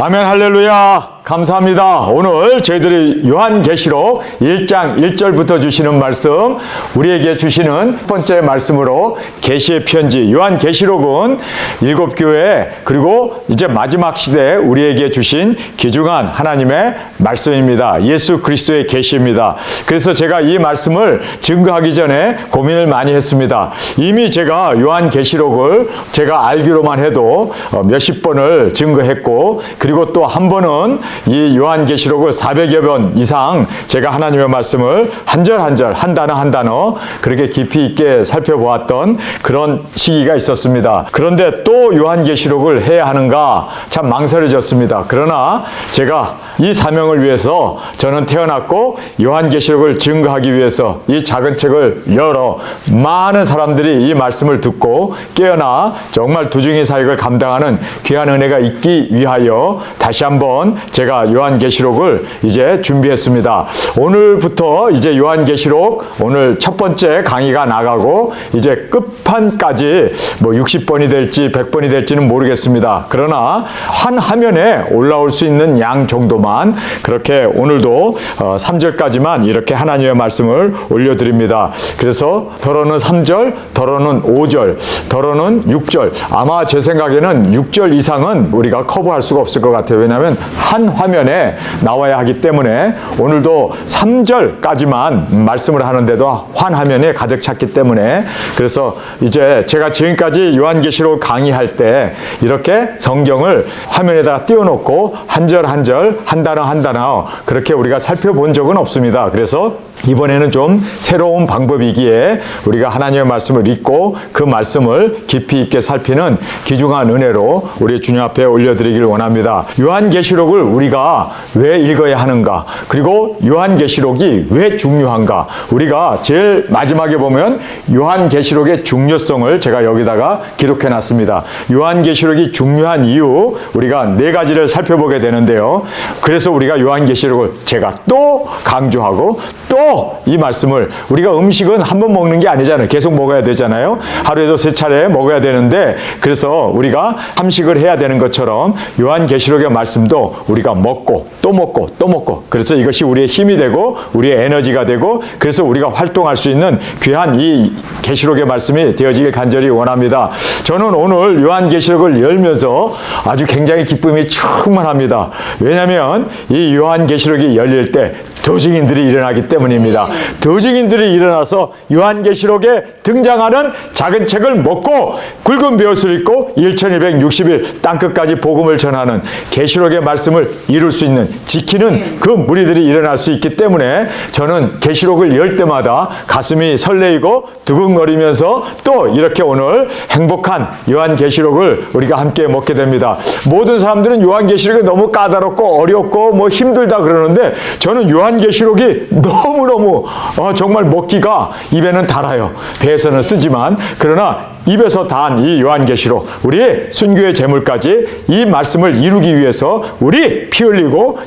아멘, 할렐루야. 감사합니다. 오늘 저희들이 요한계시록 1장 1절부터 주시는 말씀, 우리에게 주시는 첫 번째 말씀으로 계시의 편지 요한계시록은 7교회 그리고 이제 마지막 시대에 우리에게 주신 귀중한 하나님의 말씀입니다. 예수 그리스도의 계시입니다. 그래서 제가 이 말씀을 증거하기 전에 고민을 많이 했습니다. 이미 제가 요한계시록을 제가 알기로만 해도 몇십 번을 증거했고, 그리고 또 한 번은 이 요한계시록을 400여 번 이상 제가 하나님의 말씀을 한 절 한 절, 한 단어 한 단어 그렇게 깊이 있게 살펴보았던 그런 시기가 있었습니다. 그런데 또 요한계시록을 해야 하는가 참 망설여졌습니다. 그러나 제가 이 사명을 위해서 저는 태어났고, 요한계시록을 증거하기 위해서 이 작은 책을 열어 많은 사람들이 이 말씀을 듣고 깨어나 정말 두중의 사역을 감당하는 귀한 은혜가 있기 위하여 다시 한번 제가 요한계시록을 이제 준비했습니다. 오늘부터 이제 요한계시록 오늘 첫 번째 강의가 나가고 이제 끝판까지 뭐 60번이 될지 100번이 될지는 모르겠습니다. 그러나 한 화면에 올라올 수 있는 양 정도만 그렇게 오늘도 3절까지만 이렇게 하나님의 말씀을 올려드립니다. 그래서 더러는 3절, 더러는 5절, 더러는 6절, 아마 제 생각에는 6절 이상은 우리가 커버할 수가 없을 것 같아요. 왜냐하면 한 화면에 나와야 하기 때문에 오늘도 3절까지만 말씀을 하는데도 한 화면에 가득 찼기 때문에, 그래서 이제 제가 지금까지 요한계시록 강의할 때 이렇게 성경을 화면에다가 띄워놓고 한 절 한 절, 한 단어 한 단어 그렇게 우리가 살펴본 적은 없습니다. 그래서 이번에는 좀 새로운 방법이기에 우리가 하나님의 말씀을 읽고 그 말씀을 깊이 있게 살피는 귀중한 은혜로 우리 주님 앞에 올려드리길 원합니다. 요한계시록을 우리가 왜 읽어야 하는가, 그리고 요한계시록이 왜 중요한가, 우리가 제일 마지막에 보면 요한계시록의 중요성을 제가 여기다가 기록해 놨습니다. 요한계시록이 중요한 이유 우리가 4가지를 살펴보게 되는데요. 그래서 우리가 요한계시록을 제가 또 강조하고 또 이 말씀을, 우리가 음식은 한 번 먹는 게 아니잖아요. 계속 먹어야 되잖아요. 하루에도 3차례 먹어야 되는데, 그래서 우리가 삼식을 해야 되는 것처럼 요한계시록의 말씀도 우리가 먹고 또 먹고 또 먹고, 그래서 이것이 우리의 힘이 되고 우리의 에너지가 되고, 그래서 우리가 활동할 수 있는 귀한 이 계시록의 말씀이 되어지길 간절히 원합니다. 저는 오늘 요한계시록을 열면서 아주 굉장히 기쁨이 충만합니다. 왜냐하면 이 요한계시록이 열릴 때 도증인들이 일어나기 때문입니다. 도증인들이 일어나서 요한계시록에 등장하는 작은 책을 먹고 굵은 벼옷을 입고 1260일 땅끝까지 복음을 전하는 계시록의 말씀을 이룰 수 있는, 지키는 그 무리들이 일어날 수 있기 때문에 저는 계시록을 열 때마다 가슴이 설레이고 두근거리면서 또 이렇게 오늘 행복한 요한계시록을 우리가 함께 먹게 됩니다. 모든 사람들은 요한계시록이 너무 까다롭고 어렵고 뭐 힘들다 그러는데, 저는 요한계시록이 너무너무 정말 먹기가 입에는 달아요. 배에서는 쓰지만, 그러나 입에서 단 이 요한계시록, 우리의 순교의 제물까지 이 말씀을 이루기 위해서 우리 피 흘리고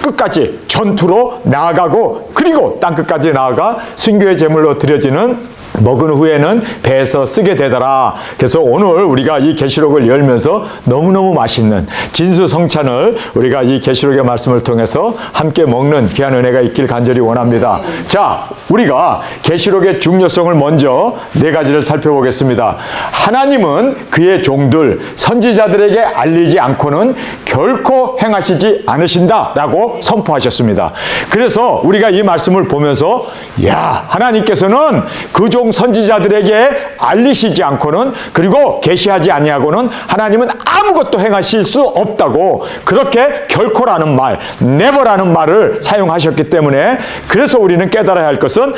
끝까지 전투로 나아가고, 그리고 땅끝까지 나아가 순교의 제물로 드려지는, 먹은 후에는 배에서 쓰게 되더라. 그래서 오늘 우리가 이 계시록을 열면서 너무너무 맛있는 진수성찬을 우리가 이 계시록의 말씀을 통해서 함께 먹는 귀한 은혜가 있길 간절히 원합니다. 자, 우리가 계시록의 중요성을 먼저 4가지를 살펴보겠습니다. 하나님은 그의 종들 선지자들에게 알리지 않고는 결코 행하시지 않으신다라고 선포하셨습니다. 그래서 우리가 이 말씀을 보면서, 야, 하나님께서는 그 종 선지자들에게 알리시지 않고는, 그리고 계시하지 아니하고는 하나님은 아무것도 행하실 수 없다고, 그렇게 결코라는 말, never라는 말을 사용하셨기 때문에, 그래서 우리는 깨달아야 할 것은,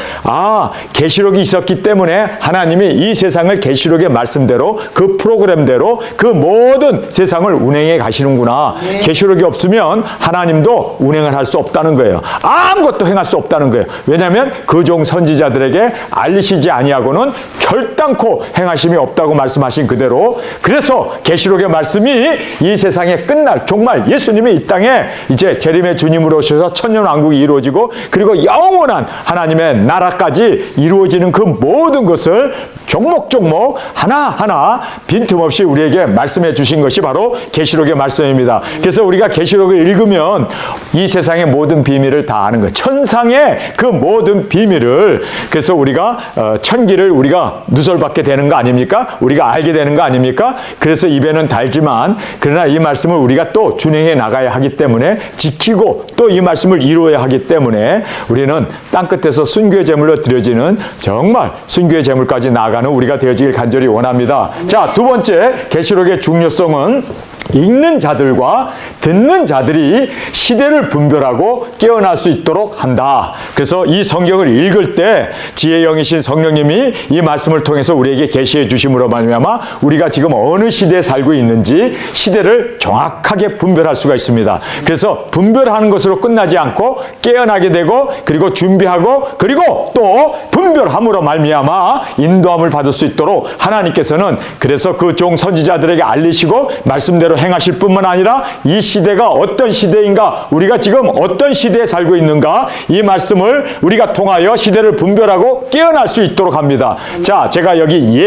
계시록이 있었기 때문에 하나님이 이 세상을 계시록의 말씀대로, 그 프로그램대로 그 모든 세상을 운행해 가시는구나. 계시록이 없으면 하나님도 운행을 할 수 없다는 거예요. 아무것도 행할 수 없다는 거예요. 왜냐하면 그 종 선지자들에게 알리시지 아니하고는 결단코 행하심이 없다고 말씀하신 그대로, 그래서 계시록의 말씀이 이 세상에 끝날 정말 예수님이 이 땅에 이제 재림의 주님으로 오셔서 천년왕국이 이루어지고 그리고 영원한 하나님의 나라까지 이루어지는 그 모든 것을 종목종목 하나하나 빈틈없이 우리에게 말씀해 주신 것이 바로 계시록의 말씀입니다. 그래서 우리가 계시록을 읽으면 이 세상의 모든 비밀을 다 아는 거예요. 천상의 그 모든 비밀을, 그래서 우리가 천기를 우리가 누설받게 되는 거 아닙니까? 우리가 알게 되는 거 아닙니까? 그래서 입에는 달지만 그러나 이 말씀을 우리가 또 준행해 나가야 하기 때문에, 지키고 또 이 말씀을 이루어야 하기 때문에 우리는 땅끝에서 순교의 제물로 드려지는 정말 순교의 제물까지 나아가는 우리가 되어지길 간절히 원합니다. 자, 두 번째 계시록의 중요성은 읽는 자들과 듣는 자들이 시대를 분별하고 깨어날 수 있도록 한다. 그래서 이 성경을 읽을 때 지혜의 영이신 성령님이 이 말씀을 통해서 우리에게 계시해 주심으로 말미암아 우리가 지금 어느 시대에 살고 있는지 시대를 정확하게 분별할 수가 있습니다. 그래서 분별하는 것으로 끝나지 않고 깨어나게 되고, 그리고 준비하고, 그리고 또 분별함으로 말미암아 인도함을 받을 수 있도록 하나님께서는 그래서 그 종 선지자들에게 알리시고 말씀대로 행하실 뿐만 아니라 이 시대가 어떤 시대인가, 우리가 지금 어떤 시대에 살고 있는가, 이 말씀을 우리가 통하여 시대를 분별하고 깨어날 수 있도록 합니다. 자, 제가 여기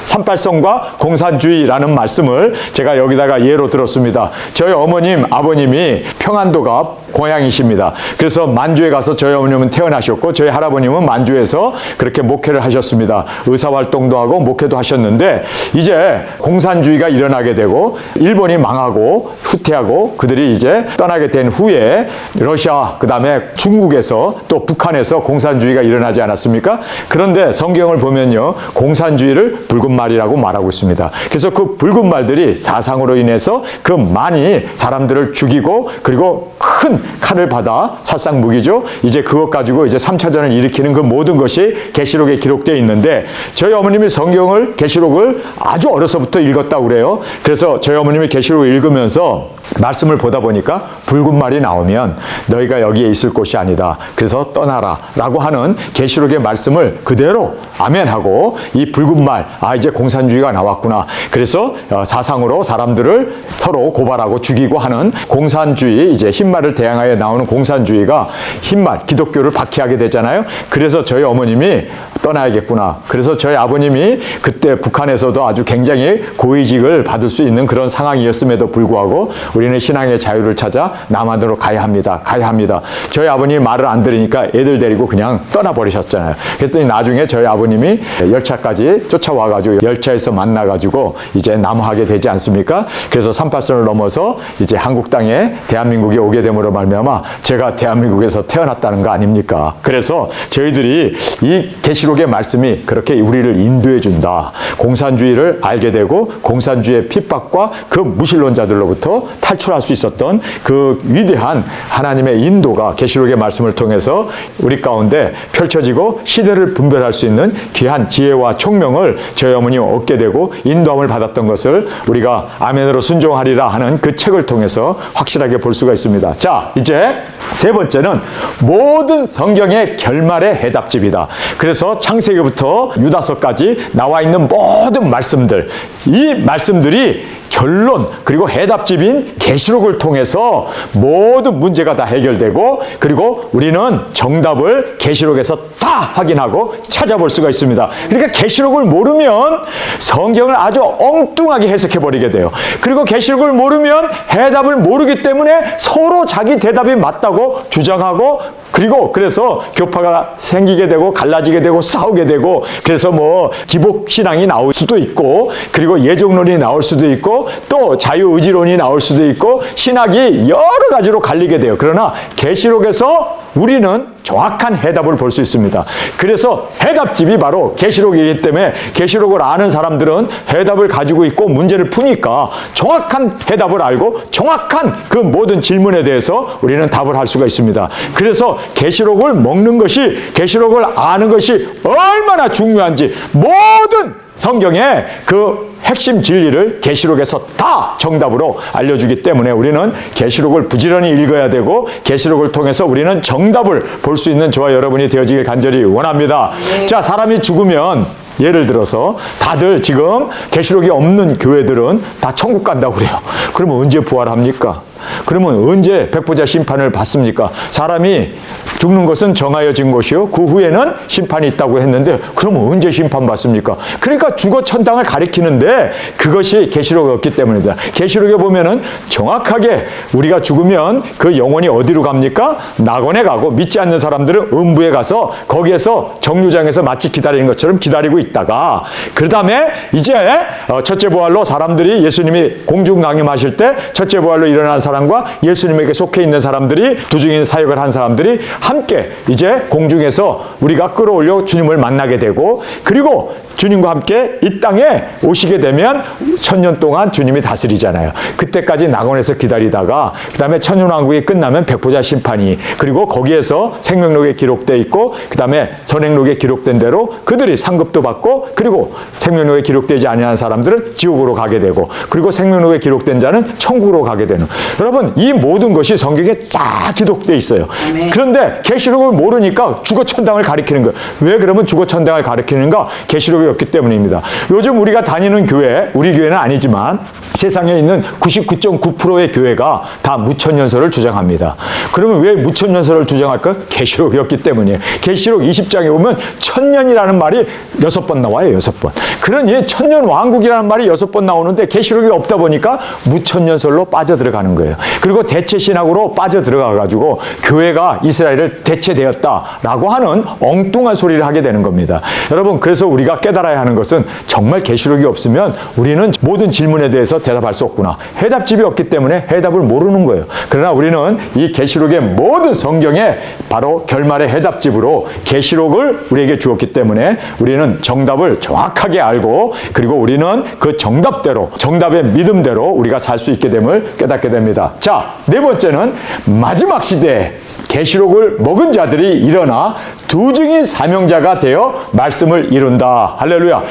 삼팔성과 공산주의라는 말씀을 제가 여기다가 예로 들었습니다. 저희 어머님, 아버님이 평안도가 고향이십니다. 그래서 만주에 가서 저희 어머님은 태어나셨고 저희 할아버님은 만주에서 그렇게 목회를 하셨습니다. 의사활동도 하고 목회도 하셨는데, 이제 공산주의가 일어나게 되고 일본이 망하고 후퇴하고 그들이 이제 떠나게 된 후에 러시아, 그 다음에 중국에서 또 북한에서 공산주의가 일어나지 않았습니까? 그런데 성경을 보면요, 공산주의를 붉은 말이라고 말하고 있습니다. 그래서 그 붉은 말들이 사상으로 인해서 그 많이 사람들을 죽이고, 그리고 큰 칼을 받아 살상무기죠. 이제 그것 가지고 이제 3차전을 일으키는 그 모든 것이 계시록에 기록되어 있는데, 저희 어머님이 성경을, 계시록을 아주 어려서부터 읽었다고 그래요. 그래서 저희 어머님이 계시록을 읽으면서 말씀을 보다 보니까 붉은 말이 나오면 너희가 여기에 있을 곳이 아니다. 그래서 떠나라 라고 하는 계시록의 말씀을 그대로 아멘하고, 이 붉은 말, 이제 공산주의가 나왔구나. 그래서 사상으로 사람들을 서로 고발하고 죽이고 하는 공산주의, 이제 흰말을 대항하여 나오는 공산주의가 흰말, 기독교를 박해하게 되잖아요. 그래서 저희 어머님이 떠나야겠구나. 그래서 저희 아버님이 그때 북한에서도 아주 굉장히 고위직을 받을 수 있는 그런 상황이었음에도 불구하고 우리는 신앙의 자유를 찾아 남한으로 가야 합니다. 가야 합니다. 저희 아버님이 말을 안 들으니까 애들 데리고 그냥 떠나버리셨잖아요. 그랬더니 나중에 저희 아버님이 열차까지 쫓아와가지고 열차에서 만나가지고 이제 남하하게 되지 않습니까? 그래서 38선을 넘어서 이제 한국 땅에 대한민국에 오게 됨으로 말미암아 제가 대한민국에서 태어났다는 거 아닙니까? 그래서 저희들이 이 계시록의 말씀이 그렇게 우리를 인도해 준다. 공산주의를 알게 되고 공산주의의 핍박과 그 무신론자들로부터 탈출할 수 있었던 그 위대한 하나님의 인도가 계시록의 말씀을 통해서 우리 가운데 펼쳐지고 시대를 분별할 수 있는 귀한 지혜와 총명을 저희 어머니 얻게 되고 인도함을 받았던 것을 우리가 아멘으로 순종하리라 하는 그 책을 통해서 확실하게 볼 수가 있습니다. 자, 이제 세 번째는 모든 성경의 결말의 해답집이다. 그래서 창세기부터 유다서까지 나와 있는 모든 말씀들, 이 말씀들이 결론 그리고 해답집인 계시록을 통해서 모든 문제가 다 해결되고, 그리고 우리는 정답을 계시록에서 다 확인하고 찾아볼 수가 있습니다. 그러니까 계시록을 모르면 성경을 아주 엉뚱하게 해석해 버리게 돼요. 그리고 계시록을 모르면 해답을 모르기 때문에 서로 자기 대답이 맞다고 주장하고, 그리고 그래서 교파가 생기게 되고 갈라지게 되고 싸우게 되고, 그래서 뭐 기복신앙이 나올 수도 있고, 그리고 예정론이 나올 수도 있고, 또 자유의지론이 나올 수도 있고, 신학이 여러 가지로 갈리게 돼요. 그러나 계시록에서 우리는 정확한 해답을 볼 수 있습니다. 그래서 해답집이 바로 계시록이기 때문에 계시록을 아는 사람들은 해답을 가지고 있고 문제를 푸니까 정확한 해답을 알고 정확한 그 모든 질문에 대해서 우리는 답을 할 수가 있습니다. 그래서 계시록을 먹는 것이, 계시록을 아는 것이 얼마나 중요한지 모든 성경의 그 핵심 진리를 계시록에서 다 정답으로 알려주기 때문에 우리는 계시록을 부지런히 읽어야 되고 계시록을 통해서 우리는 정답을 볼 수 있는 저와 여러분이 되어지길 간절히 원합니다. 자, 사람이 죽으면 예를 들어서 다들 지금 계시록이 없는 교회들은 다 천국 간다고 그래요. 그러면 언제 부활합니까? 그러면 언제 백보자 심판을 받습니까? 사람이 죽는 것은 정하여진 것이요 그 후에는 심판이 있다고 했는데 그러면 언제 심판받습니까? 그러니까 죽어 천당을 가리키는데 그것이 계시록에 없기 때문입니다. 계시록에 보면은 정확하게 우리가 죽으면 그 영혼이 어디로 갑니까? 낙원에 가고 믿지 않는 사람들은 음부에 가서 거기에서 정류장에서 마치 기다리는 것처럼 기다리고 있다가 그 다음에 이제 첫째 부활로 사람들이 예수님이 공중 강림하실 때 첫째 부활로 일어난 사람과 예수님에게 속해 있는 사람들이 두중인 사역을 한 사람들이 함께 이제 공중에서 우리가 끌어올려 주님을 만나게 되고 그리고 주님과 함께 이 땅에 오시게 되면 1000년 동안 주님이 다스리잖아요. 그때까지 낙원에서 기다리다가 그 다음에 천년왕국이 끝나면 백보자 심판이 그리고 거기에서 생명록에 기록되어 있고 그 다음에 선행록에 기록된 대로 그들이 상급도 받고 그리고 생명록에 기록되지 아니한 사람들은 지옥으로 가게 되고 그리고 생명록에 기록된 자는 천국으로 가게 되는 여러분 이 모든 것이 성경에 쫙 기록되어 있어요. 그런데 계시록을 모르니까 죽어천당을 가리키는 거예요. 왜 그러면 죽어천당을 가리키는가? 계시록이 없기 때문입니다. 요즘 우리가 다니는 교회, 우리 교회는 아니지만 세상에 있는 99.9%의 교회가 다 무천년설을 주장합니다. 그러면 왜 무천년설을 주장할까요? 계시록이 없기 때문이에요. 계시록 20장에 보면 천년이라는 말이 6번 나와요. 6번. 그러니 천년 왕국이라는 말이 6번 나오는데 계시록이 없다 보니까 무천년설로 빠져들어가는 거예요. 그리고 대체신학으로 빠져들어가가지고 교회가 이스라엘을 대체되었다라고 하는 엉뚱한 소리를 하게 되는 겁니다. 여러분 그래서 우리가 깨달아야 하는 것은 정말 계시록이 없으면 우리는 모든 질문에 대해서 대답할 수 없구나. 해답집이 없기 때문에 해답을 모르는 거예요. 그러나 우리는 이 계시록의 모든 성경에 바로 결말의 해답집으로 계시록을 우리에게 주었기 때문에 우리는 정답을 정확하게 알고 그리고 우리는 그 정답대로 정답의 믿음대로 우리가 살 수 있게 됨을 깨닫게 됩니다. 자, 네 번째는 마지막 시대에 계시록을 먹은 자들이 일어나 두중인 사명자가 되어 말씀을 이룬다. 할렐루야.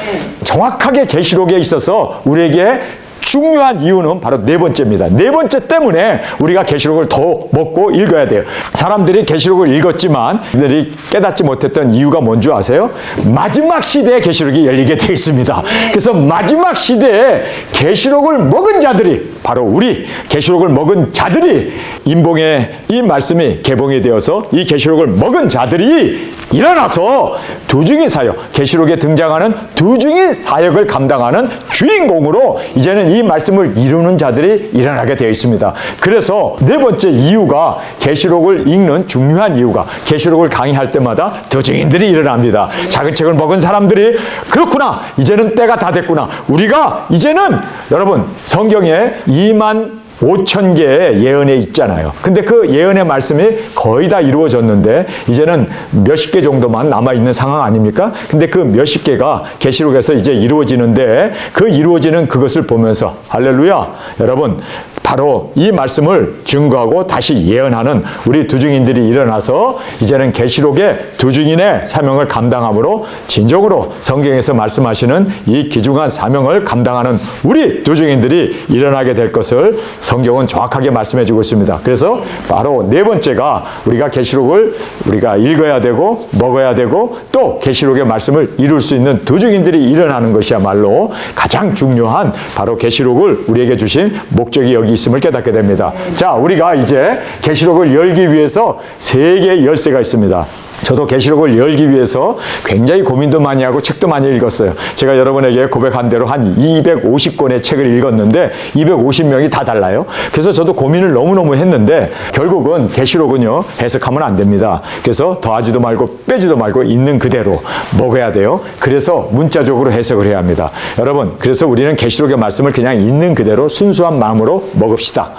정확하게 계시록에 있어서 우리에게 중요한 이유는 바로 네 번째입니다. 네 번째 때문에 우리가 계시록을 더 먹고 읽어야 돼요. 사람들이 계시록을 읽었지만 그들이 깨닫지 못했던 이유가 뭔지 아세요? 마지막 시대에 계시록이 열리게 되어 있습니다. 그래서 마지막 시대에 계시록을 먹은 자들이 바로 우리 계시록을 먹은 자들이 인봉의 이 말씀이 개봉이 되어서 이 계시록을 먹은 자들이 일어나서 두중인 사역, 계시록에 등장하는 두중인 사역을 감당하는 주인공으로 이제는 이 말씀을 이루는 자들이 일어나게 되어 있습니다. 그래서 네 번째 이유가 계시록을 읽는 중요한 이유가 계시록을 강의할 때마다 두중인들이 일어납니다. 작은 책을 먹은 사람들이 그렇구나. 이제는 때가 다 됐구나. 우리가 이제는 여러분 성경에 25,000개의 예언에 있잖아요. 근데 그 예언의 말씀이 거의 다 이루어졌는데 이제는 몇십 개 정도만 남아있는 상황 아닙니까? 근데 그 몇십 개가 계시록에서 이제 이루어지는데 그 이루어지는 그것을 보면서 할렐루야 여러분 바로 이 말씀을 증거하고 다시 예언하는 우리 두중인들이 일어나서 이제는 계시록의 두중인의 사명을 감당함으로 진정으로 성경에서 말씀하시는 이 귀중한 사명을 감당하는 우리 두중인들이 일어나게 될 것을 성경은 정확하게 말씀해주고 있습니다. 그래서 바로 네 번째가 우리가 계시록을 우리가 읽어야 되고 먹어야 되고 또 계시록의 말씀을 이룰 수 있는 두중인들이 일어나는 것이야말로 가장 중요한 바로 계시록을 우리에게 주신 목적이 여기 있음을 깨닫게 됩니다. 자, 우리가 이제 계시록을 열기 위해서 세 개의 열쇠가 있습니다. 저도 계시록을 열기 위해서 굉장히 고민도 많이 하고 책도 많이 읽었어요. 제가 여러분에게 고백한 대로 한 250권의 책을 읽었는데 250명이 다 달라요. 그래서 저도 고민을 너무너무 했는데 결국은 계시록은요 해석하면 안 됩니다. 그래서 더하지도 말고 빼지도 말고 있는 그대로 먹어야 돼요. 그래서 문자적으로 해석을 해야 합니다. 여러분 그래서 우리는 계시록의 말씀을 그냥 있는 그대로 순수한 마음으로 먹읍시다.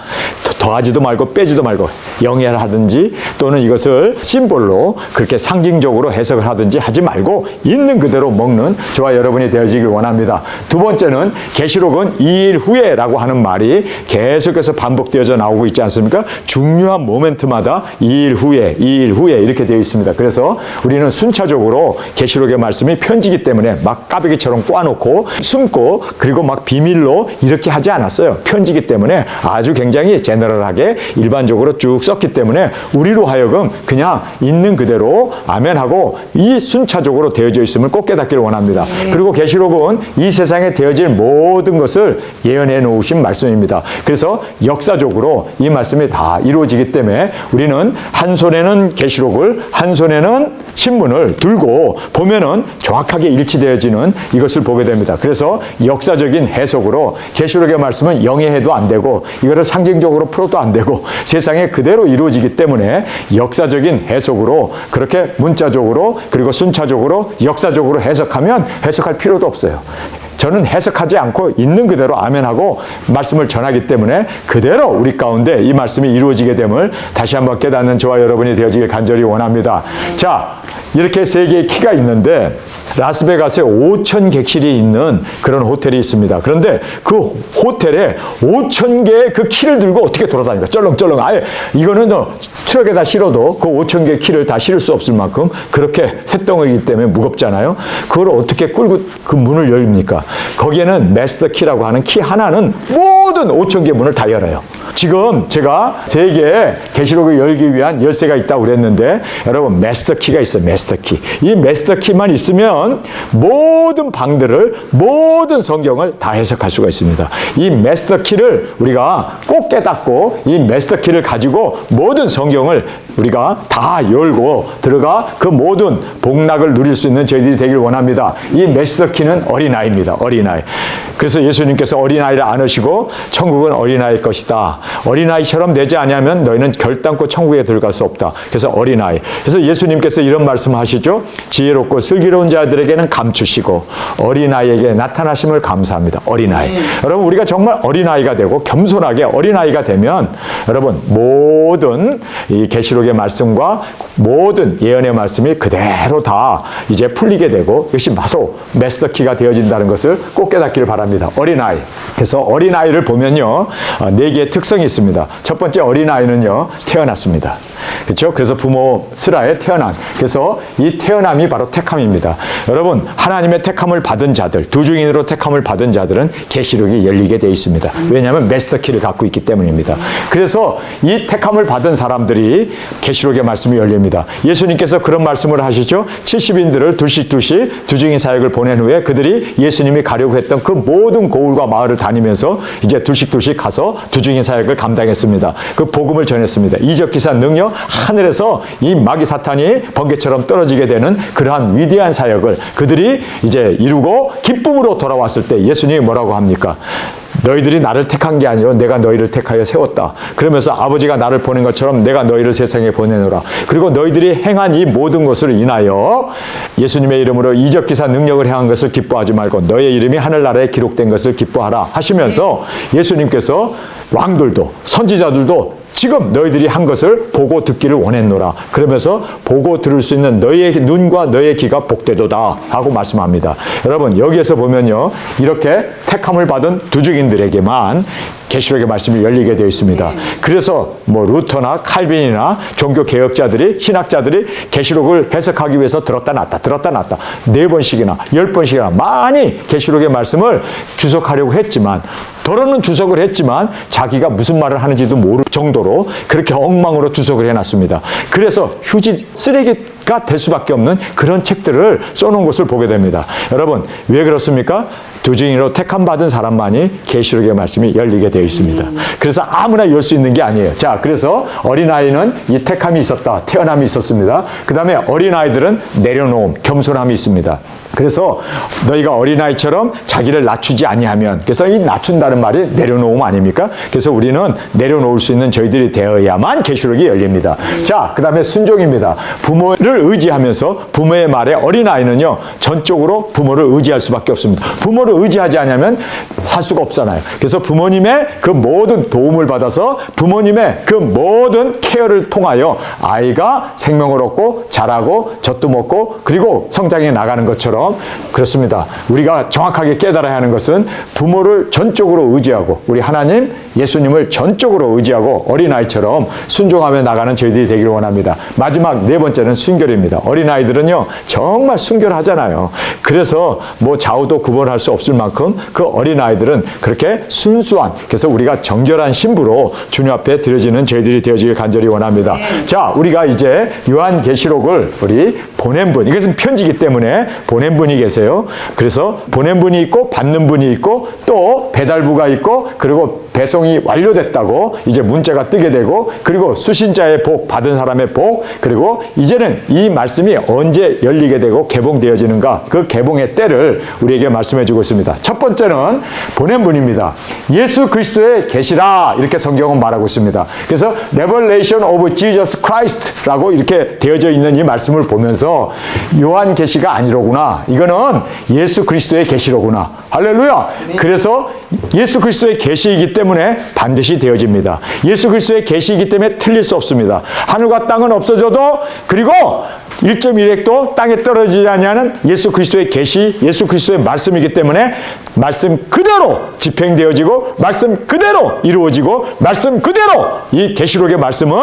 더하지도 말고 빼지도 말고 영해를 하든지 또는 이것을 심볼로 그렇게 상징적으로 해석을 하든지 하지 말고 있는 그대로 먹는 저와 여러분이 되어지길 원합니다. 두 번째는 계시록은 2일 후에라고 하는 말이 계속해서 반복되어져 나오고 있지 않습니까? 중요한 모멘트마다 2일 후에 이렇게 되어 있습니다. 그래서 우리는 순차적으로 계시록의 말씀이 편지기 때문에 막 까베기처럼 꽈놓고 숨고 그리고 막 비밀로 이렇게 하지 않았어요. 편지기 때문에 아주 굉장히 제너럴하게 일반적으로 쭉 썼기 때문에 우리로 하여금 그냥 있는 그대로 아멘하고 이 순차적으로 되어져 있음을 꼭 깨닫기를 원합니다. 그리고 계시록은 이 세상에 되어질 모든 것을 예언해 놓으신 말씀입니다. 그래서 역사적으로 이 말씀이 다 이루어지기 때문에 우리는 한 손에는 계시록을 한 손에는 신문을 들고 보면은 정확하게 일치되어지는 이것을 보게 됩니다. 그래서 역사적인 해석으로 계시록의 말씀은 영해해도 안 되고 이거를 상징적으로 풀어도 안 되고 세상에 그대로 이루어지기 때문에 역사적인 해석으로 그렇게 문자적으로 그리고 순차적으로 역사적으로 해석하면 해석할 필요도 없어요. 저는 해석하지 않고 있는 그대로 아멘하고 말씀을 전하기 때문에 그대로 우리 가운데 이 말씀이 이루어지게 됨을 다시 한번 깨닫는 저와 여러분이 되어지길 간절히 원합니다. 자, 이렇게 세 개의 키가 있는데 라스베가스에 5,000객실이 있는 그런 호텔이 있습니다. 그런데 그 호텔에 5,000개의 그 키를 들고 어떻게 돌아다니까? 쩔렁쩔렁. 아예 이거는 트럭에다 실어도 그 5,000개의 키를 다 실을 수 없을 만큼 그렇게 쇳덩이기 때문에 무겁잖아요. 그걸 어떻게 끌고 그 문을 열립니까? 거기에는 마스터 키라고 하는 키 하나는 모든 5,000개 문을 다 열어요. 지금 제가 세 개의 계시록을 열기 위한 열쇠가 있다고 그랬는데 여러분 마스터 키가 있어요. 마스터 키. 이 마스터 키만 있으면 모든 방들을 모든 성경을 다 해석할 수가 있습니다. 이 마스터 키를 우리가 꼭 깨닫고 이 마스터 키를 가지고 모든 성경을 우리가 다 열고 들어가 그 모든 복락을 누릴 수 있는 저희들이 되길 원합니다. 이 마스터 키는 어린아이입니다. 어린아이. 그래서 예수님께서 어린아이를 안으시고 천국은 어린아이일 것이다. 어린아이처럼 되지 아니하면 너희는 결단코 천국에 들어갈 수 없다. 그래서 어린아이. 그래서 예수님께서 이런 말씀하시죠. 지혜롭고 슬기로운 자들에게는 감추시고 어린아이에게 나타나심을 감사합니다. 어린아이. 여러분 우리가 정말 어린아이가 되고 겸손하게 어린아이가 되면 여러분 모든 이 계시록의 말씀과 모든 예언의 말씀이 그대로 다 이제 풀리게 되고 이것이 마소 마스터키가 되어진다는 것을 꼭 깨닫기를 바랍니다. 어린아이. 그래서 어린아이를 보면요. 4개의 특성이 있습니다. 첫 번째 어린아이는요. 태어났습니다. 그렇죠? 그래서 부모 슬하에 태어난. 그래서 이 태어남이 바로 택함입니다. 여러분 하나님의 택함을 받은 자들, 두 증인으로 택함을 받은 자들은 계시록이 열리게 되어 있습니다. 왜냐하면 마스터키를 갖고 있기 때문입니다. 그래서 이 택함을 받은 사람들이 계시록의 말씀이 열립니다. 예수님께서 그런 말씀을 하시죠. 70인들을 두씩 두 증인 사역을 보낸 후에 그들이 예수님이 가려고 했던 그 모든 고을과 마을을 다니면서 이제 두씩 가서 두 증인 사역을 감당했습니다. 그 복음을 전했습니다. 이적 기사 능력 하늘에서 이 마귀 사탄이 번개처럼 떨어지게 되는 그러한 위대한 사역을 그들이 이제 이루고 기쁨으로 돌아왔을 때 예수님이 뭐라고 합니까? 너희들이 나를 택한 게 아니라 내가 너희를 택하여 세웠다. 그러면서 아버지가 나를 보낸 것처럼 내가 너희를 세상에 보내노라. 그리고 너희들이 행한 이 모든 것을 인하여 예수님의 이름으로 이적기사 능력을 행한 것을 기뻐하지 말고 너의 이름이 하늘나라에 기록된 것을 기뻐하라 하시면서 예수님께서 왕들도 선지자들도 지금 너희들이 한 것을 보고 듣기를 원했노라. 그러면서 보고 들을 수 있는 너희의 눈과 너희의 귀가 복되도다 하고 말씀합니다. 여러분 여기에서 보면요. 이렇게 택함을 받은 두 증인들에게만 계시록의 말씀이 열리게 되어 있습니다. 그래서 뭐 루터나 칼빈이나 종교 개혁자들이 신학자들이 계시록을 해석하기 위해서 들었다 놨다 4번씩이나 10번씩이나 많이 계시록의 말씀을 주석하려고 했지만 더러는 주석을 했지만 자기가 무슨 말을 하는지도 모를 정도로 그렇게 엉망으로 주석을 해놨습니다. 그래서 휴지 쓰레기가 될 수밖에 없는 그런 책들을 써놓은 것을 보게 됩니다. 여러분 왜 그렇습니까? 두 증인으로 택함 받은 사람만이 계시록의 말씀이 열리게 되어 있습니다. 그래서 아무나 열 수 있는 게 아니에요. 자, 그래서 어린아이는 이 택함이 있었다. 태어남이 있었습니다. 그 다음에 어린아이들은 내려놓음, 겸손함이 있습니다. 그래서 너희가 어린아이처럼 자기를 낮추지 아니하면, 그래서 이 낮춘다는 말이 내려놓음 아닙니까? 그래서 우리는 내려놓을 수 있는 저희들이 되어야만 계시록이 열립니다. 자, 그 다음에 순종입니다. 부모를 의지하면서 부모의 말에 어린아이는요 전적으로 부모를 의지할 수밖에 없습니다. 부모를 의지하지 않으면 살 수가 없잖아요. 그래서 부모님의 그 모든 도움을 받아서 부모님의 그 모든 케어를 통하여 아이가 생명을 얻고 자라고 젖도 먹고 그리고 성장해 나가는 것처럼 그렇습니다. 우리가 정확하게 깨달아야 하는 것은 부모를 전적으로 의지하고 우리 하나님 예수님을 전적으로 의지하고 어린아이처럼 순종하며 나가는 저희들이 되기를 원합니다. 마지막 네 번째는 순결입니다. 어린아이들은요 정말 순결하잖아요. 그래서 뭐 좌우도 구분할 수 없을 만큼 그 어린아이들은 그렇게 순수한, 그래서 우리가 정결한 신부로 주님 앞에 드려지는 저희들이 되어지길 간절히 원합니다. 자, 우리가 이제 요한계시록을 우리 보낸 분, 이것은 편지이기 때문에 보낸 분이 계세요. 그래서 보낸 분이 있고 받는 분이 있고 또 배달부가 있고 그리고 배송이 완료됐다고 이제 문자가 뜨게 되고 그리고 수신자의 복, 받은 사람의 복, 그리고 이제는 이 말씀이 언제 열리게 되고 개봉되어지는가, 그 개봉의 때를 우리에게 말씀해 주고 있습니다. 첫 번째는 보낸 분입니다. 예수 그리스도의 계시라, 이렇게 성경은 말하고 있습니다. 그래서 Revelation of Jesus Christ라고 이렇게 되어져 있는 이 말씀을 보면서 요한 계시가 아니로구나, 이거는 예수 그리스도의 계시로구나. 할렐루야. 그래서 예수 그리스도의 계시이기 때문에 반드시 되어집니다. 예수 그리스도의 계시이기 때문에 틀릴 수 없습니다. 하늘과 땅은 없어져도, 그리고 1.1핵도 땅에 떨어지지 아니하는 예수 그리스도의 계시, 예수 그리스도의 말씀이기 때문에 말씀 그대로 집행되어지고 말씀 그대로 이루어지고 말씀 그대로 이 계시록의 말씀은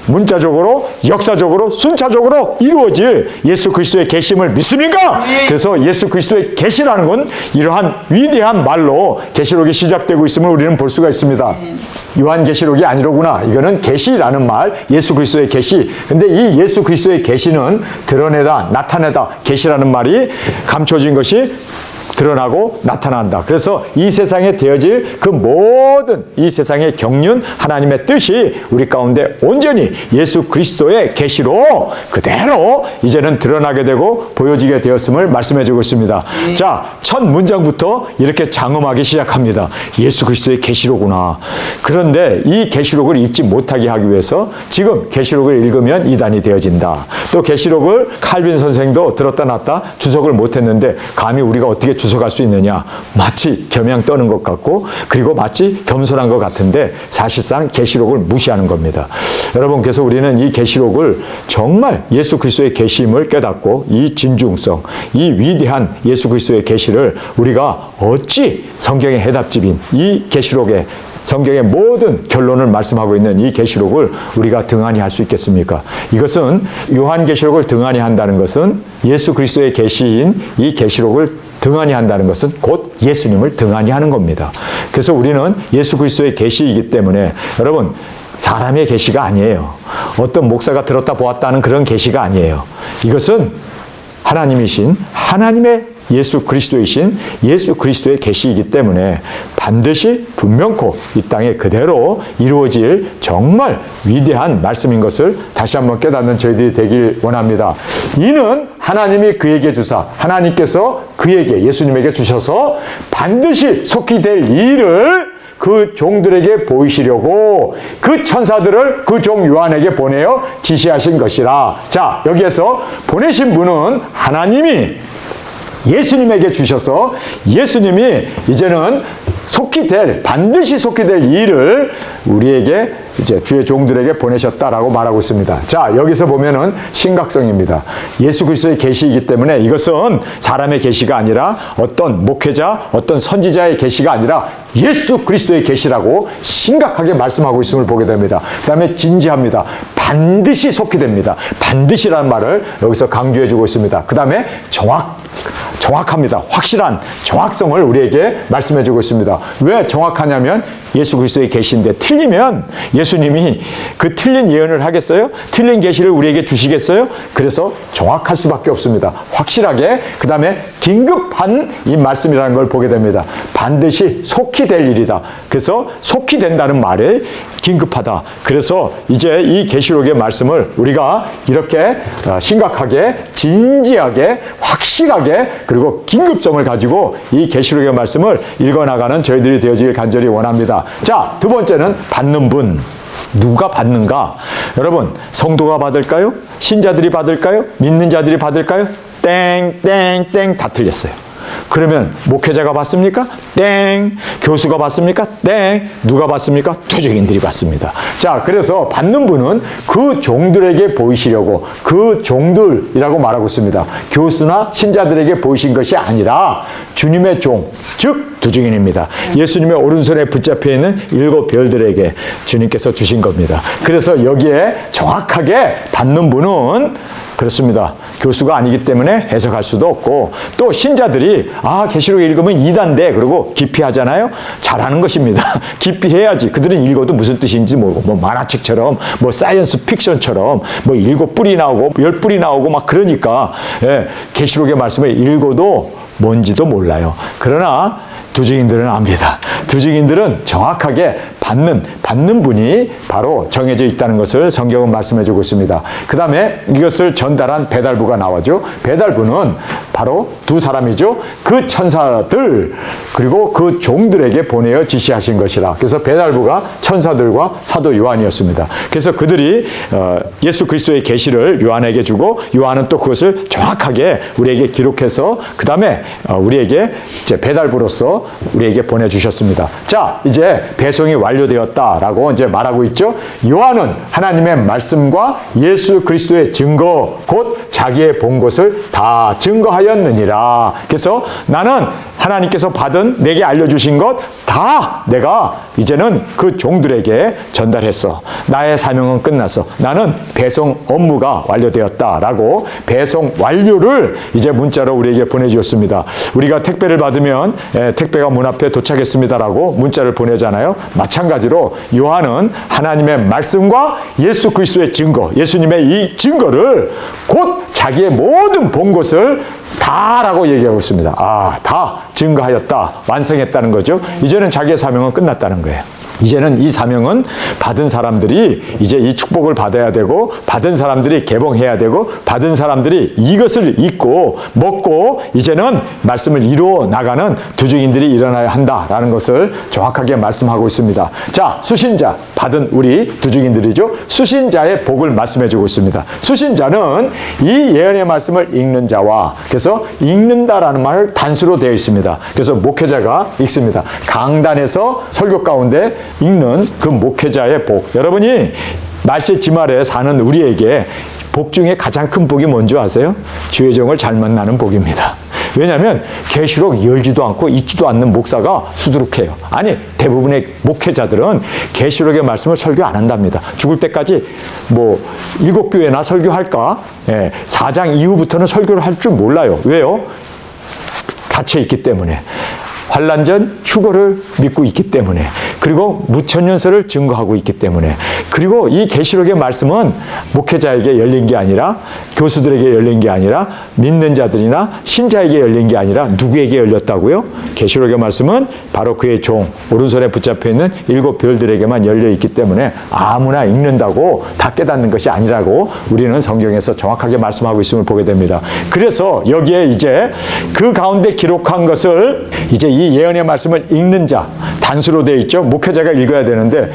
문자적으로 역사적으로 순차적으로 이루어질 예수 그리스도의 계심을 믿습니까? 그래서 예수 그리스도의 계시라는 건 이러한 위대한 말로 계시록이 시작되고 있음을 우리는 볼 수가 있습니다. 요한계시록이 아니로구나, 이거는 계시라는 말, 예수 그리스도의 계시. 근데 이 예수 그리스도의 계시는 드러내다, 나타내다, 계시라는 말이 감춰진 것이 드러나고 나타난다. 그래서 이 세상에 되어질 그 모든 이 세상의 경륜, 하나님의 뜻이 우리 가운데 온전히 예수 그리스도의 계시로 그대로 이제는 드러나게 되고 보여지게 되었음을 말씀해 주고 있습니다. 자, 첫 문장부터 이렇게 장엄하게 시작합니다. 예수 그리스도의 계시로구나. 그런데 이 계시록을 읽지 못하게 하기 위해서 지금 계시록을 읽으면 이단이 되어진다. 또 계시록을 칼빈 선생도 들었다 놨다 주석을 못했는데 감히 우리가 어떻게 주석할 수 있느냐, 마치 겸양 떠는 것 같고 그리고 마치 겸손한 것 같은데 사실상 계시록을 무시하는 겁니다. 여러분, 그래서 우리는 이 계시록을 정말 예수 그리스도의 계시임을 깨닫고 이 진중성, 이 위대한 예수 그리스도의 계시를 우리가 어찌 성경의 해답집인 이 계시록에 성경의 모든 결론을 말씀하고 있는 이 계시록을 우리가 등한히 할 수 있겠습니까? 이것은 요한계시록을 등한히 한다는 것은 예수 그리스도의 계시인 이 계시록을 등한히 한다는 것은 곧 예수님을 등한히 하는 겁니다. 그래서 우리는 예수 그리스도의 계시이기 때문에 여러분, 사람의 계시가 아니에요. 어떤 목사가 들었다 보았다는 그런 계시가 아니에요. 이것은 하나님이신 하나님의 예수 그리스도이신 예수 그리스도의 계시이기 때문에 반드시 분명코 이 땅에 그대로 이루어질 정말 위대한 말씀인 것을 다시 한번 깨닫는 저희들이 되길 원합니다. 이는 하나님이 그에게 주사, 하나님께서 그에게, 예수님에게 주셔서 반드시 속히 될 일을 그 종들에게 보이시려고 그 천사들을 그 종 요한에게 보내어 지시하신 것이라. 자, 여기에서 보내신 분은 하나님이 예수님에게 주셔서 예수님이 이제는 속히 될, 반드시 속히 될 일을 우리에게 이제 주의 종들에게 보내셨다라고 말하고 있습니다. 자, 여기서 보면은 심각성입니다. 예수 그리스도의 계시이기 때문에 이것은 사람의 계시가 아니라 어떤 목회자, 어떤 선지자의 계시가 아니라 예수 그리스도의 계시라고 심각하게 말씀하고 있음을 보게 됩니다. 그 다음에 진지합니다. 반드시 속히 됩니다. 반드시라는 말을 여기서 강조해 주고 있습니다. 그 다음에 정확합니다. 확실한 정확성을 우리에게 말씀해 주고 있습니다. 왜 정확하냐면 예수 그리스도의 계시인데 틀리면 예수님이 그 틀린 예언을 하겠어요? 틀린 계시를 우리에게 주시겠어요? 그래서 정확할 수밖에 없습니다. 확실하게, 그 다음에 긴급한 이 말씀이라는 걸 보게 됩니다. 반드시 속히 될 일이다. 그래서 속히 된다는 말이 긴급하다. 그래서 이제 이 계시록의 말씀을 우리가 이렇게 심각하게, 진지하게, 확실하게, 그리고 긴급성을 가지고 이 계시록의 말씀을 읽어나가는 저희들이 되어지길 간절히 원합니다. 자, 두 번째는 받는 분. 누가 받는가? 여러분, 성도가 받을까요? 신자들이 받을까요? 믿는 자들이 받을까요? 땡, 땡, 땡 다 틀렸어요. 그러면 목회자가 받습니까? 땡. 교수가 받습니까? 땡. 누가 받습니까? 투증인들이 받습니다. 자, 그래서 받는 분은 그 종들에게 보이시려고 그 종들이라고 말하고 있습니다. 교수나 신자들에게 보이신 것이 아니라 주님의 종, 즉 투증인입니다. 예수님의 오른손에 붙잡혀 있는 7 별들에게 주님께서 주신 겁니다. 그래서 여기에 정확하게 받는 분은 그렇습니다. 교수가 아니기 때문에 해석할 수도 없고, 또 신자들이 계시록 읽으면 2단데 그러고 깊이 하잖아요. 잘하는 것입니다. 깊이 해야지. 그들은 읽어도 무슨 뜻인지 모르고, 뭐 만화책처럼, 뭐 사이언스 픽션처럼 뭐 7뿔이 나오고 10뿔이 나오고 막 그러니까 계시록의 말씀을 읽어도 뭔지도 몰라요. 그러나 두증인들은 압니다. 두증인들은 정확하게 받는 분이 바로 정해져 있다는 것을 성경은 말씀해주고 있습니다. 그 다음에 이것을 전달한 배달부가 나오죠. 배달부는 바로 두 사람이죠. 그 천사들 그리고 그 종들에게 보내어 지시하신 것이라. 그래서 배달부가 천사들과 사도 요한이었습니다. 그래서 그들이 예수 그리스도의 계시를 요한에게 주고, 요한은 또 그것을 정확하게 우리에게 기록해서 그 다음에 우리에게 이제 배달부로서 우리에게 보내주셨습니다. 자, 이제 배송이 완료되었다라고 이제 말하고 있죠. 요한은 하나님의 말씀과 예수 그리스도의 증거, 곧 자기의 본 것을 다 증거하였느니라. 그래서 나는 하나님께서 받은 내게 알려주신 것 다 내가 이제는 그 종들에게 전달했어. 나의 사명은 끝났어. 나는 배송 업무가 완료되었다라고 배송 완료를 이제 문자로 우리에게 보내주었습니다. 우리가 택배를 받으면 택배가 문 앞에 도착했습니다라고 문자를 보내잖아요. 마찬가지로 요한은 하나님의 말씀과 예수 그리스도의 증거, 예수님의 이 증거를 곧 자기의 모든 본 것을 다라고 얘기하고 있습니다. 다 증거하였다, 완성했다는 거죠. 이제는 자기의 사명은 끝났다는 거예요. 이제는 이 사명은 받은 사람들이 이제 이 축복을 받아야 되고, 받은 사람들이 개봉해야 되고, 받은 사람들이 이것을 읽고 먹고 이제는 말씀을 이루어 나가는 두증인들이 일어나야 한다라는 것을 정확하게 말씀하고 있습니다. 자, 수신자 받은 우리 두증인들이죠. 수신자의 복을 말씀해 주고 있습니다. 수신자는 이 예언의 말씀을 읽는 자와, 그래서 읽는다라는 말 단수로 되어 있습니다. 그래서 목회자가 읽습니다. 강단에서 설교 가운데 읽는 그 목회자의 복. 여러분이 말세 지말에 사는 우리에게 복 중에 가장 큰 복이 뭔지 아세요? 주의 종을 잘 만나는 복입니다. 왜냐하면 계시록 열지도 않고 읽지도 않는 목사가 수두룩해요. 아니, 대부분의 목회자들은 계시록의 말씀을 설교 안 한답니다. 죽을 때까지 뭐 7교회나 설교할까? 4장 이후부터는 설교를 할 줄 몰라요. 왜요? 갇혀 있기 때문에. 환난전 휴거를 믿고 있기 때문에, 그리고 무천년설을 증거하고 있기 때문에, 그리고 이 계시록의 말씀은 목회자에게 열린 게 아니라, 교수들에게 열린 게 아니라, 믿는 자들이나 신자에게 열린 게 아니라 누구에게 열렸다고요? 계시록의 말씀은 바로 그의 종, 오른손에 붙잡혀 있는 7 별들에게만 열려 있기 때문에 아무나 읽는다고 다 깨닫는 것이 아니라고 우리는 성경에서 정확하게 말씀하고 있음을 보게 됩니다. 그래서 여기에 이제 그 가운데 기록한 것을 이제 이 예언의 말씀을 읽는 자, 단수로 되어 있죠. 목회자가 읽어야 되는데,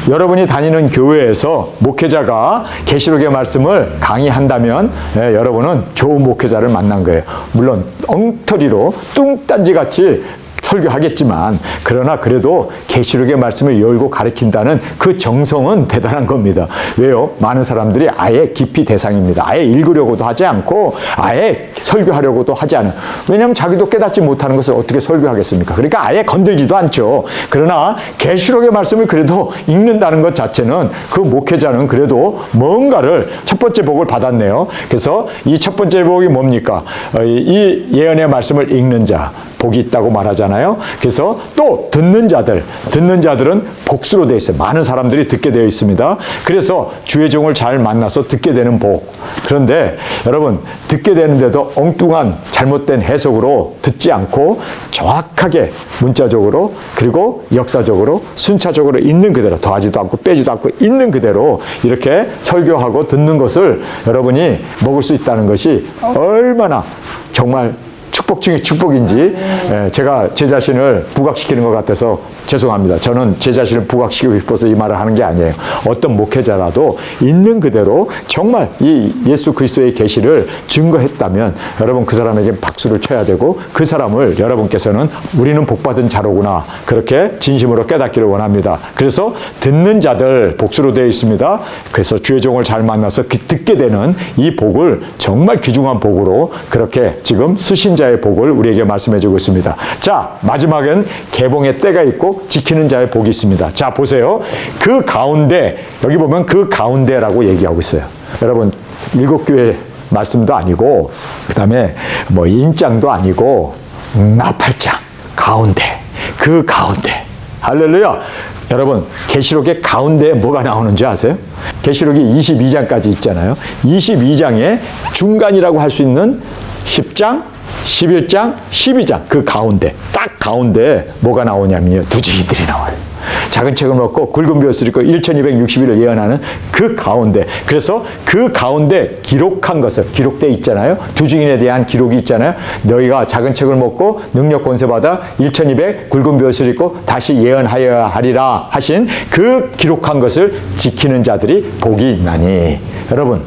여러분이 다니는 교회에서 목회자가 계시록의 말씀을 강의한다면 여러분은 좋은 목회자를 만난 거예요. 물론 엉터리로 뚱딴지같이 설교하겠지만, 그러나 그래도 계시록의 말씀을 열고 가르친다는 그 정성은 대단한 겁니다. 왜요? 많은 사람들이 아예 깊이 대상입니다. 아예 읽으려고도 하지 않고 아예 설교하려고도 하지 않아요. 왜냐하면 자기도 깨닫지 못하는 것을 어떻게 설교하겠습니까? 그러니까 아예 건들지도 않죠. 그러나 계시록의 말씀을 그래도 읽는다는 것 자체는 그 목회자는 그래도 뭔가를 첫 번째 복을 받았네요. 그래서 이 첫 번째 복이 뭡니까? 이 예언의 말씀을 읽는 자, 복이 있다고 말하잖아요. 그래서 또 듣는 자들은 복수로 되어 있어요. 많은 사람들이 듣게 되어 있습니다. 그래서 주의 종을 잘 만나서 듣게 되는 복. 그런데 여러분, 듣게 되는데도 엉뚱한 잘못된 해석으로 듣지 않고 정확하게 문자적으로, 그리고 역사적으로, 순차적으로 있는 그대로, 더하지도 않고 빼지도 않고 있는 그대로 이렇게 설교하고 듣는 것을 여러분이 먹을 수 있다는 것이 얼마나 정말 축복 중에 축복인지 제가 제 자신을 부각시키는 것 같아서 죄송합니다. 저는 제 자신을 부각시키고 싶어서 이 말을 하는 게 아니에요. 어떤 목회자라도 있는 그대로 정말 이 예수 그리스도의 계시를 증거했다면 여러분 그 사람에게 박수를 쳐야 되고 그 사람을 여러분께서는 우리는 복받은 자로구나 그렇게 진심으로 깨닫기를 원합니다. 그래서 듣는 자들 복수로 되어 있습니다. 그래서 주의 종을 잘 만나서 듣게 되는 이 복을 정말 귀중한 복으로 그렇게 지금 수신자의 복을 우리에게 말씀해 주고 있습니다. 자, 마지막엔 개봉의 때가 있고 지키는 자의 복이 있습니다. 자, 보세요. 그 가운데 여기 보면 그 가운데라고 얘기하고 있어요. 여러분 일곱 교회 말씀도 아니고 그 다음에 뭐 인장도 아니고 나팔장 가운데 그 가운데 할렐루야. 여러분 계시록의 가운데에 뭐가 나오는지 아세요? 계시록이 22장까지 있잖아요. 22장의 중간이라고 할 수 있는 10장, 11장, 12장 그 가운데 딱 가운데에 뭐가 나오냐면요. 두지기들이 나와요. 작은 책을 먹고 굵은 벼슬 입고 1260일을 예언하는 그 가운데 그래서 그 가운데 기록한 것을 기록되어 있잖아요. 두 증인에 대한 기록이 있잖아요. 너희가 작은 책을 먹고 능력 권세 받아 1200 굵은 벼슬 입고 다시 예언하여야 하리라 하신 그 기록한 것을 지키는 자들이 복이 있나니 여러분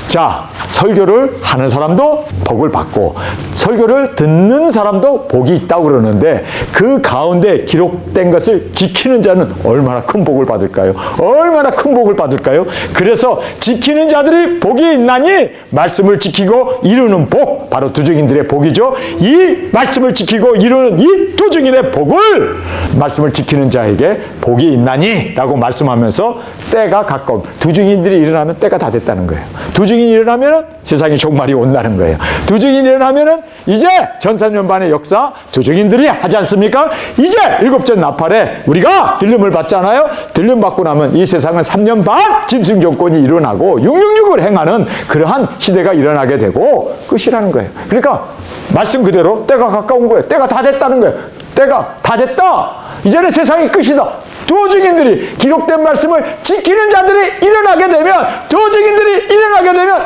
자 설교를 하는 사람도 복을 받고 설교를 듣는 사람도 복이 있다고 그러는데 그 가운데 기록된 것을 지키는 자는 얼마나 큰 복을 받을까요? 얼마나 큰 복을 받을까요? 그래서 지키는 자들이 복이 있나니 말씀을 지키고 이루는 복 바로 두증인들의 복이죠. 이 말씀을 지키고 이루는 이 두증인의 복을 말씀을 지키는 자에게 복이 있나니 라고 말씀하면서 때가 가까운 두증인들이 일어나면 때가 다 됐다는 거예요. 두증인이 일어나면 세상이 종말이 온다는 거예요. 두증인이 일어나면 이제 전산년반의 역사 두증인들이 하지 않습니까? 이제 일곱째 나팔에 우리가 들림을 받잖아요. 들림 받고 나면 이 세상은 3년 반 짐승 정권이 일어나고 666을 행하는 그러한 시대가 일어나게 되고 끝이라는 거예요. 그러니까 말씀 그대로 때가 가까운 거예요. 때가 다 됐다는 거예요. 때가 다 됐다. 이제는 세상이 끝이다. 두 증인들이 기록된 말씀을 지키는 자들이 일어나게 되면 두 증인들이 일어나게 되면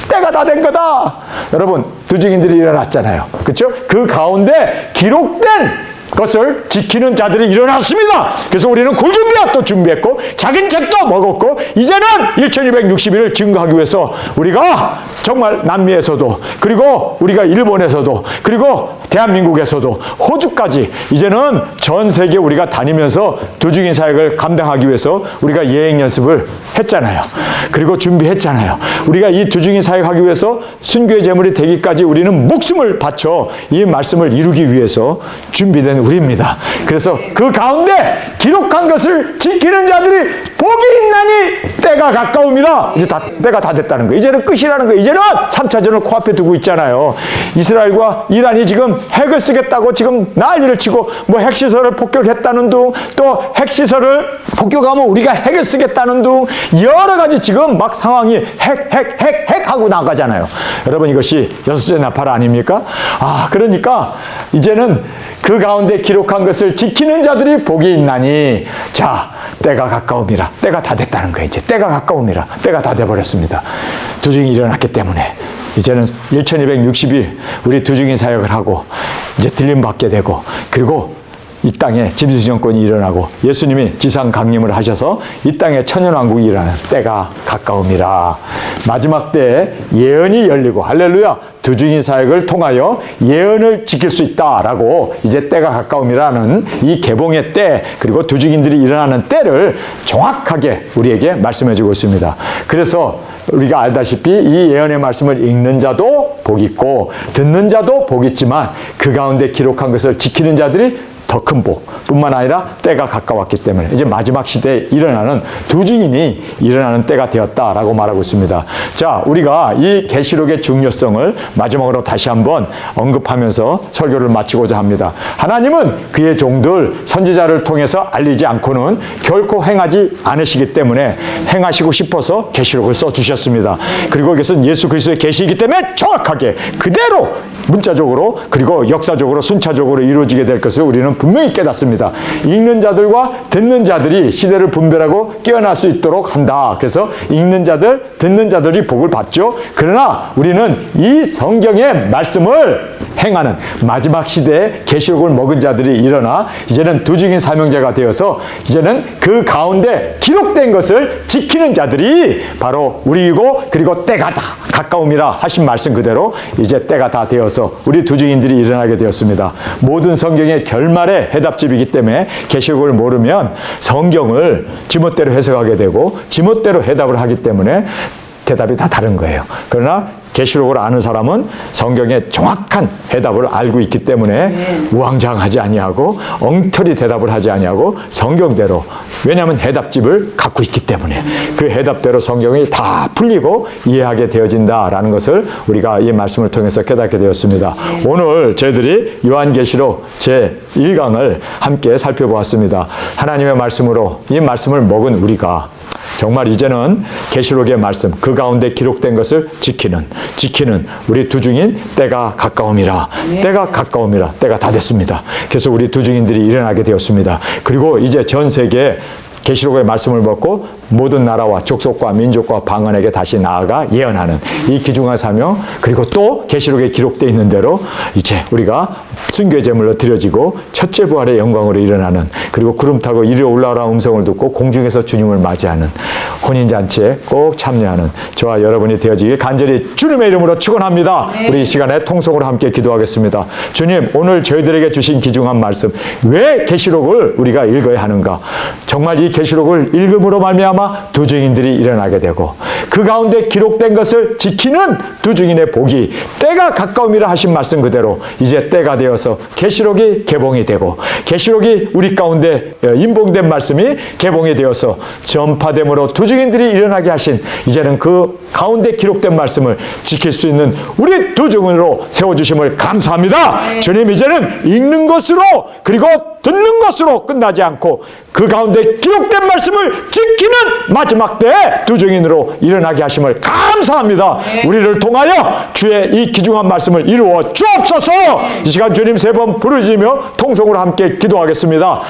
때가 다 된 거다. 여러분 두 증인들이 일어났잖아요. 그렇죠? 그 가운데 기록된 것을 지키는 자들이 일어났습니다. 그래서 우리는 굵은 벼도 준비했고 작은 책도 먹었고 이제는 1260일을 증거하기 위해서 우리가 정말 남미에서도 그리고 우리가 일본에서도 그리고 대한민국에서도 호주까지 이제는 전 세계 우리가 다니면서 두증인 사역을 감당하기 위해서 우리가 예행 연습을 했잖아요. 그리고 준비했잖아요. 우리가 이 두증인 사역하기 위해서 순교의 제물이 되기까지 우리는 목숨을 바쳐 이 말씀을 이루기 위해서 준비된 우리입니다. 그래서 그 가운데 기록한 것을 지키는 자들이 복이 있나니 때가 가까움이라 이제 때가 다 됐다는 거예요. 이제는 끝이라는 거예요. 이제는 3차전을 코앞에 두고 있잖아요. 이스라엘과 이란이 지금 핵을 쓰겠다고 지금 난리를 치고 뭐 핵시설을 폭격했다는 둥 또 핵시설을 폭격하면 우리가 핵을 쓰겠다는 둥 여러 가지 지금 막 상황이 핵 하고 나가잖아요. 여러분 이것이 여섯째 나팔 아닙니까? 그러니까 이제는 그 가운데 기록한 것을 지키는 자들이 복이 있나니 자 때가 가까움이라 때가 다 됐다는 거예요. 이제 때가 가까움이라 때가 다 돼버렸습니다. 두증이 일어났기 때문에 이제는 1260일 우리 두증인 사역을 하고 이제 들림 받게 되고 그리고 이 땅에 짐승 정권이 일어나고 예수님이 지상 강림을 하셔서 이 땅에 천년왕국이 일어나는 때가 가까움이라 마지막 때에 예언이 열리고 할렐루야 두증인 사역을 통하여 예언을 지킬 수 있다라고 이제 때가 가까움이라는 이 개봉의 때 그리고 두증인들이 일어나는 때를 정확하게 우리에게 말씀해 주고 있습니다. 그래서 우리가 알다시피 이 예언의 말씀을 읽는 자도 복 있고 듣는 자도 복 있지만 그 가운데 기록한 것을 지키는 자들이 더 큰 복 뿐만 아니라 때가 가까웠기 때문에 이제 마지막 시대에 일어나는 두증인이 일어나는 때가 되었다라고 말하고 있습니다. 자, 우리가 이 계시록의 중요성을 마지막으로 다시 한번 언급하면서 설교를 마치고자 합니다. 하나님은 그의 종들 선지자를 통해서 알리지 않고는 결코 행하지 않으시기 때문에 행하시고 싶어서 계시록을 써주셨습니다. 그리고 이것은 예수 그리스도의 계시이기 때문에 정확하게 그대로 문자적으로 그리고 역사적으로 순차적으로 이루어지게 될 것을 우리는 우리는 분명히 깨닫습니다. 읽는 자들과 듣는 자들이 시대를 분별하고 깨어날 수 있도록 한다. 그래서 읽는 자들, 듣는 자들이 복을 받죠. 그러나 우리는 이 성경의 말씀을 행하는 마지막 시대에 계시록을 먹은 자들이 일어나 이제는 두중인 사명자가 되어서 이제는 그 가운데 기록된 것을 지키는 자들이 바로 우리이고, 그리고 때가 다 가까움이라 하신 말씀 그대로 이제 때가 다 되어서 우리 두중인들이 일어나게 되었습니다. 모든 성경의 결말의 해답집이기 때문에 계시록을 모르면 성경을 지멋대로 해석하게 되고 지멋대로 해답을 하기 때문에 대답이 다 다른 거예요. 그러나 계시록을 아는 사람은 성경의 정확한 해답을 알고 있기 때문에 우왕좌왕하지 아니하고 엉터리 대답을 하지 아니하고 성경대로, 왜냐하면 해답집을 갖고 있기 때문에 그 해답대로 성경이 다 풀리고 이해하게 되어진다라는 것을 우리가 이 말씀을 통해서 깨닫게 되었습니다. 오늘 저희들이 요한계시록 제1강을 함께 살펴보았습니다. 하나님의 말씀으로 이 말씀을 먹은 우리가 정말 이제는 계시록의 말씀, 그 가운데 기록된 것을 지키는 우리 두중인 때가 가까움이라. 때가 가까움이라. 때가 다 됐습니다. 그래서 우리 두중인들이 일어나게 되었습니다. 그리고 이제 전 세계에 계시록의 말씀을 먹고 모든 나라와 족속과 민족과 방언에게 다시 나아가 예언하는 이 귀중한 사명, 그리고 또 계시록에 기록되어 있는 대로 이제 우리가 순교의 제물로 드려지고 첫째 부활의 영광으로 일어나는, 그리고 구름 타고 이리로 올라오라는 음성을 듣고 공중에서 주님을 맞이하는 혼인잔치에 꼭 참여하는 저와 여러분이 되어지길 간절히 주님의 이름으로 축원합니다. 우리 이 시간에 통성으로 함께 기도하겠습니다. 주님, 오늘 저희들에게 주신 귀중한 말씀, 왜 계시록을 우리가 읽어야 하는가? 정말 이 계시록을 읽음으로 말미암아 두중인들이 일어나게 되고 그 가운데 기록된 것을 지키는 두중인의 복이 때가 가까움이라 하신 말씀 그대로 이제 때가 되어서 계시록이 개봉이 되고 계시록이 우리 가운데 인봉된 말씀이 개봉이 되어서 전파됨으로 두중인들이 일어나게 하신 이제는 그 가운데 기록된 말씀을 지킬 수 있는 우리 두중인으로 세워주심을 감사합니다. 주님, 이제는 읽는 것으로 그리고 듣는 것으로 끝나지 않고 그 가운데 기록된 말씀을 지키는 마지막 때 두중인으로 일어나게 하심을 감사합니다. 우리를 통하여 주의 이 귀중한 말씀을 이루어 주옵소서. 이 시간 주님 세 번 부르짖으며 통성으로 함께 기도하겠습니다.